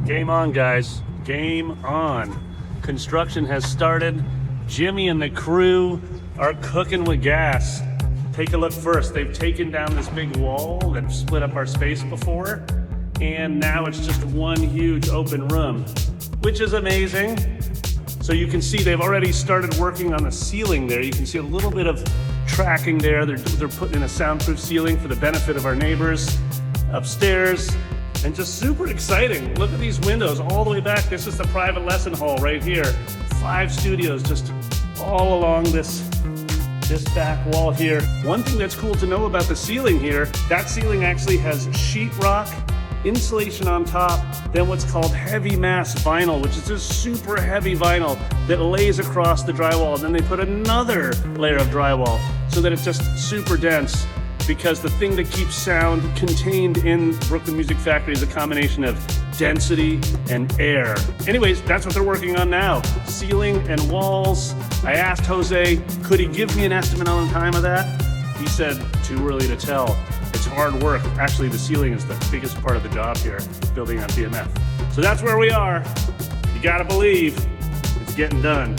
Game on, guys. Game on. Construction has started. Jimmy and the crew are cooking with gas. Take a look first. They've taken down this big wall that split up our space before, and now it's just one huge open room, which is amazing. So you can see they've already started working on the ceiling there. You can see a little bit of tracking there. They're putting in a soundproof ceiling for the benefit of our neighbors upstairs. And just super exciting. Look at these windows all the way back. This is the private lesson hall right here. 5 studios just all along this back wall here. One thing that's cool to know about the ceiling here, that ceiling actually has sheetrock, insulation on top, then what's called heavy mass vinyl, which is this super heavy vinyl that lays across the drywall. And then they put another layer of drywall so that it's just super dense, because the thing that keeps sound contained in Brooklyn Music Factory is a combination of density and air. Anyways, that's what they're working on now. Ceiling and walls. I asked Jose, could he give me an estimate on the time of that? He said, too early to tell. It's hard work. Actually, the ceiling is the biggest part of the job here, building on BMF. So that's where we are. You gotta believe it's getting done.